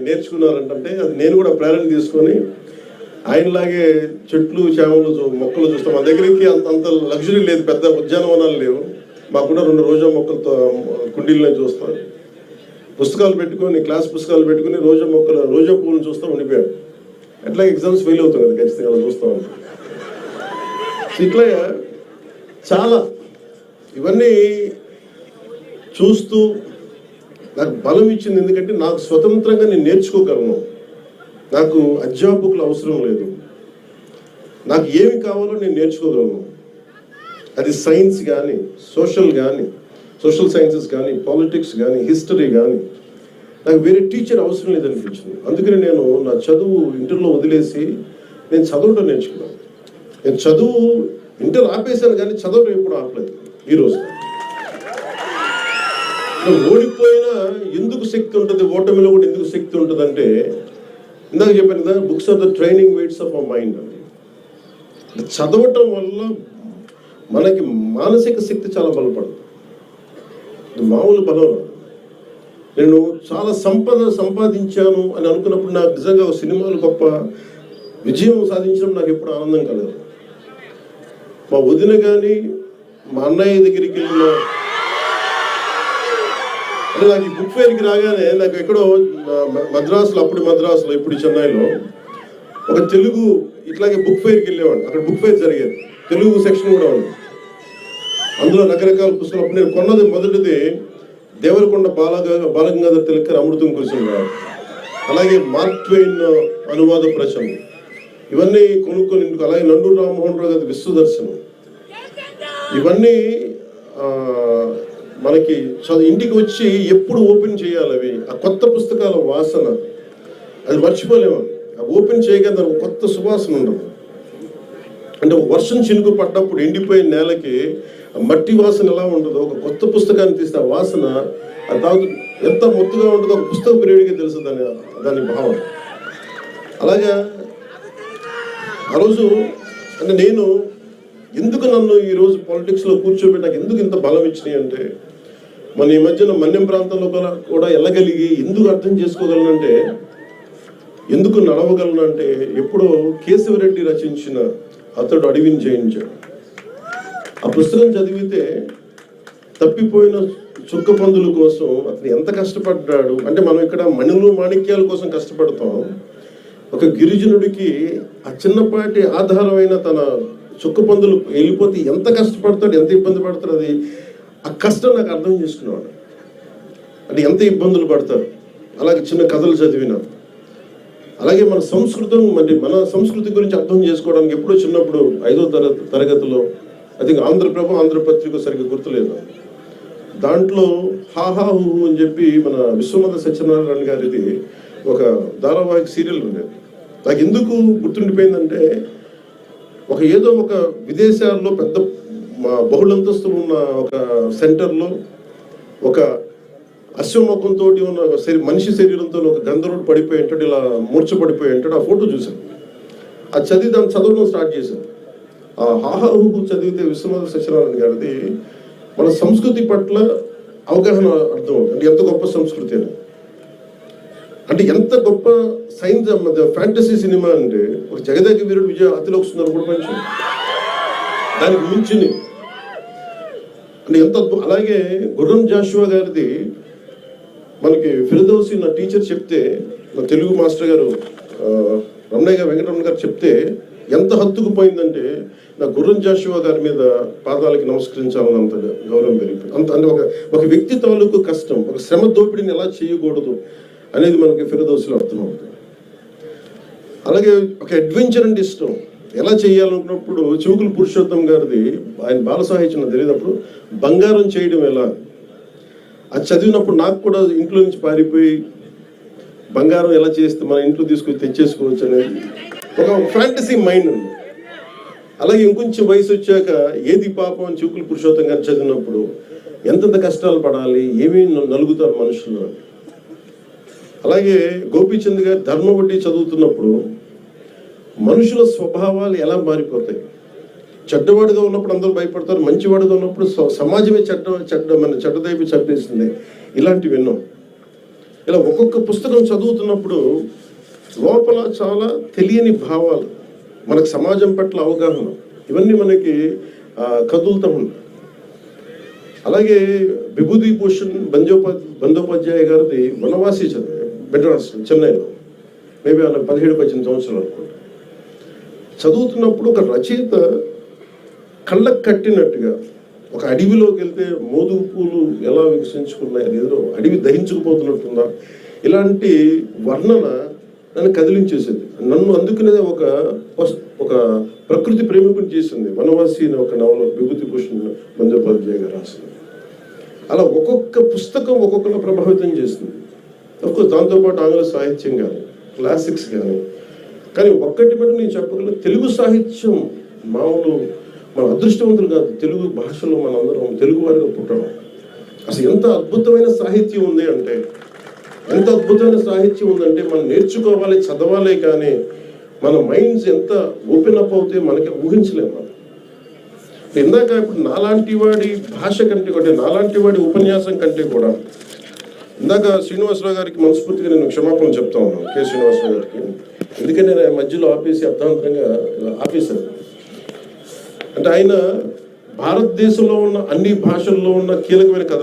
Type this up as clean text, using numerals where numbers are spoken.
నేర్చుకున్నారంటే అది నేను కూడా ప్రేరణ తీసుకొని ఆయనలాగే చెట్లు చేమలు మొక్కలు చూస్తాం. మా దగ్గరికి అంత లగ్జరీ లేదు, పెద్ద ఉద్యానవనాలు లేవు. మాకున్న 2 రోజా మొక్కలతో కుండీల్లో చూస్తాం. పుస్తకాలు పెట్టుకొని క్లాస్ పుస్తకాలు పెట్టుకుని రోజా పువ్వులను చూస్తూ ఉండిపోయాడు. ఎట్లా ఎగ్జామ్స్ ఫెయిల్ అవుతాం కదా ఖచ్చితంగా అలా చూస్తూ ఉంటాం. ఇట్లా చాలా ఇవన్నీ చూస్తూ నాకు బలం ఇచ్చింది. ఎందుకంటే నాకు స్వతంత్రంగా నేను నేర్చుకోగలను, నాకు అధ్యాపకులు అవసరం లేదు, నాకు ఏమి కావాలో నేను నేర్చుకోగలను. అది సైన్స్ కానీ సోషల్ సైన్సెస్ కానీ పాలిటిక్స్ కానీ హిస్టరీ కానీ నాకు వేరే టీచర్ అవసరం లేదనిపించింది. అందుకని నేను నా చదువు ఇంటర్లో వదిలేసి నేను చదవటం నేర్చుకున్నాను. నేను చదువు ఇంటర్ ఆపేశాను కానీ చదవటం ఎప్పుడు ఆపలేదు. ఈరోజు ఓడిపోయినా ఎందుకు శక్తి ఉంటుంది, ఓటమిలో కూడా ఎందుకు శక్తి ఉంటుంది అంటే ఇందాక చెప్పాను కదా, books are the training weights of our mind అని. చదవటం వల్ల మనకి మానసిక శక్తి చాలా బలపడుతుంది, మామూలు బలం. నేను చాలా సంపాదించాను అని అనుకున్నప్పుడు నాకు నిజంగా సినిమాలు గొప్ప విజయం సాధించడం నాకు ఎప్పుడు ఆనందం కలగదు. మా వదిన కానీ మా అన్నయ్య దగ్గరికి వెళ్ళిన అంటే నాకు ఈ బుక్ ఫెయిర్కి రాగానే నాకు ఎక్కడో మద్రాసులో ఇప్పుడు చెన్నైలో ఒక తెలుగు ఇట్లాగే బుక్ ఫెయిర్కి వెళ్ళేవాడు. అక్కడ బుక్ ఫెయిర్ జరిగేది, తెలుగు సెక్షన్ కూడా ఉంది. అందులో రకరకాల పుస్తకాలు. అప్పుడు నేను కొన్నది మొదటిది దేవరకొండ బాలగంగాధర తిలక్ అమృతం కురిసిన, అలాగే మార్క్ ట్వైన్ అనువాద ప్రచనం, ఇవన్నీ కొనుక్కొని ఇంటికి. అలాగే నండూరు రామ్మోహన్ రావు గారి విశ్వదర్శనం, ఇవన్నీ మనకి ఇంటికి వచ్చి ఎప్పుడు ఓపెన్ చేయాలి. అవి ఆ కొత్త పుస్తకాల వాసన అది మర్చిపోలేము. ఓపెన్ చేయగానే ఒక కొత్త సువాసన ఉండదు. అంటే వర్షం చినుకు పడ్డప్పుడు ఎండిపోయిన నేలకి మట్టి వాసన ఎలా ఉంటుందో, ఒక కొత్త పుస్తకాన్ని తీస్తే ఆ వాసన ఎంత మొత్తుగా ఉంటుందో ఒక పుస్తక ప్రియుడికి తెలుసు దాని భావం. అలాగా ఆ రోజు అంటే నేను ఎందుకు నన్ను ఈరోజు పాలిటిక్స్లో కూర్చోబెట్టి నాకు ఎందుకు ఇంత బలం ఇచ్చినాయి అంటే, మన ఈ మధ్యన మన్యం ప్రాంతంలో కూడా వెళ్ళగలిగి ఎందుకు అర్థం చేసుకోగలనంటే, ఎందుకు నడవగలనంటే, ఎప్పుడో కేశవరెడ్డి రచించిన అతడు అడవిని జయించాడు. ఆ పుస్తకం చదివితే తప్పిపోయిన చుక్క పందుల కోసం అతను ఎంత కష్టపడ్డాడు అంటే, మనం ఇక్కడ మణులు మాణిక్యాల కోసం కష్టపడతాం. ఒక గిరిజనుడికి ఆ చిన్నపాటి ఆధారమైన తన చుక్క పందులు వెళ్ళిపోతే ఎంత కష్టపడతాడు, ఎంత ఇబ్బంది పడతాడు. అది ఆ కష్టం నాకు అర్థం చేసుకున్నాడు. అంటే ఎంత ఇబ్బందులు పడతారు. అలాగే చిన్న కథలు చదివిన, అలాగే మన సంస్కృతి గురించి అర్థం చేసుకోవడానికి ఎప్పుడో చిన్నప్పుడు 5వ తరగతిలో ఐ థింక్ ఆంధ్రపత్రిక సరిగ్గా గుర్తులేదు, దాంట్లో హాహా హూ అని చెప్పి మన విశ్వనాథ సత్యనారాయణ గారిది ఒక ధారావాహిక సీరియల్ ఉండేది. నాకు ఎందుకు గుర్తుండిపోయిందంటే, ఏదో ఒక విదేశాల్లో పెద్ద బహుళంతస్తులు ఉన్న ఒక సెంటర్లో ఒక అశ్వముఖంతో ఉన్న మనిషి శరీరంతో ఒక గంధర్వుడు పడిపోయి ఉంటాడు, ఇలా మూర్చపడిపోయి ఉంటాడు. ఆ ఫోటో చూశాను, అది చదివి దాన్ని చదవడం స్టార్ట్ చేశాను. ఆ హాహాహు చదివితే విశ్వనాథ సత్యనారాయణ గారిది మన సంస్కృతి పట్ల అవగాహన అర్థం అవుతుంది. అంటే ఎంత గొప్ప సంస్కృతి అని, అంటే ఎంత గొప్ప సైన్స్ ఫ్యాంటసీ సినిమా అంటే, ఒక జగదేక వీరుడు విజయ అతిలోక సుందర కూడా మంచి దానికి మించింది అంటే ఎంత. అలాగే గుర్రం జాషువా గారిది మనకి ఫిర్దౌసి నా టీచర్ చెప్తే, నా తెలుగు మాస్టర్ గారు రమణయ్య వెంకటరమణ గారు చెప్తే ఎంత హత్తుకుపోయిందంటే, నా గుర్రం జాషువా గారి మీద పాదాలకి నమస్కరించాలని అంత గౌరవం పెరిగిపోయింది. అంత అంటే ఒక వ్యక్తి తాలూకు కష్టం, ఒక శ్రమ దోపిడిని ఎలా చేయకూడదు అనేది మనకి ఫిర్దౌసిలో అర్థమవుతుంది. అలాగే ఒక అడ్వెంచర్ అంటే ఇష్టం, ఎలా చేయాలనుకున్నప్పుడు చివుకుల పురుషోత్తం గారిది, ఆయన బాల సాహిత్యం తెలియనప్పుడు బంగారం చేయడం ఎలా, అది చదివినప్పుడు నాకు కూడా ఇంట్లో నుంచి పారిపోయి బంగారం ఎలా చేస్తే మన ఇంట్లో తీసుకొని తెచ్చేసుకోవచ్చు అనేది ఒక ఫ్యాంటసీ మైండ్ ఉంది. అలాగే ఇంకొంచెం వయసు వచ్చాక ఏది పాపం అని చివుకుల పురుషోత్తం గారు చదివినప్పుడు ఎంతెంత కష్టాలు పడాలి, ఏమీ నలుగుతారు మనుషులు. అలాగే గోపీచంద్ గారు ధర్మవడ్డీ చదువుతున్నప్పుడు మనుషుల స్వభావాలు ఎలా మారిపోతాయి. చెడ్డవాడుగా ఉన్నప్పుడు అందరూ భయపడతారు, మంచివాడుగా ఉన్నప్పుడు సమాజమే చెడ్డదైపు చంపేస్తుంది. ఇలాంటివి విన్నాం. ఇలా ఒక్కొక్క పుస్తకం చదువుతున్నప్పుడు లోపల చాలా తెలియని భావాలు, మనకు సమాజం పట్ల అవగాహన, ఇవన్నీ మనకి కదులుతూ ఉంటాయి. అలాగే విభూతి భూషణ్ బందోపాధ్యాయ గారిది వనవాసి చదివే మెడ్రాస్ చెన్నైలో, మేబీ అలా 17-18 సంవత్సరాలు అనుకుంటా. చదువుతున్నప్పుడు ఒక రచయిత కళ్ళకు కట్టినట్టుగా ఒక అడవిలోకి వెళ్తే మోదుగు పూలు ఎలా వికసించుకున్నాయి, అది ఏదో అడవి దహించుకుపోతున్నట్టుందా, ఇలాంటి వర్ణన నన్ను కదిలించేసేది. నన్ను అందుకనే ఒక ప్రకృతి ప్రేమికుని చేసింది వనవాసి అనే ఒక నవల విభూతి భూషణ్ బందోపాధ్యాయ గారు రాసింది. అలా ఒక్కొక్క పుస్తకం ఒక్కొక్కలా ప్రభావితం చేస్తుంది. అఫ్కోర్స్ దాంతోపాటు ఆంగ్ల సాహిత్యం కానీ క్లాసిక్స్ కానీ ఒక్కటి బట్టి నేను చెప్పగలను, తెలుగు సాహిత్యం మామూలు మన అదృష్టవంతులు కాదు. తెలుగు భాషలో మనందరం తెలుగు వారిగా పుట్టడం, అసలు ఎంత అద్భుతమైన సాహిత్యం ఉంది అంటే, ఎంత అద్భుతమైన సాహిత్యం ఉందంటే మనం నేర్చుకోవాలి, చదవాలి. కానీ మన మైండ్స్ ఎంత ఓపెన్ అప్ అవుతే మనకి ఊహించలేము. మనం ఇందాక ఇప్పుడు నాలాంటి వాడి భాష కంటే కూడా, నాలాంటి వాడి ఉపన్యాసం కంటే కూడా, ఇందాక శ్రీనివాసరావు గారికి మనస్ఫూర్తిగా నేను క్షమాపణ చెప్తా ఉన్నాను, కె శ్రీనివాసరావు గారికి. ఎందుకంటే నేను మధ్యలో ఆపేసి అర్థాంతరంగా ఆపేశాను. అంటే ఆయన భారతదేశంలో ఉన్న అన్ని భాషల్లో ఉన్న కీలకమైన కథలు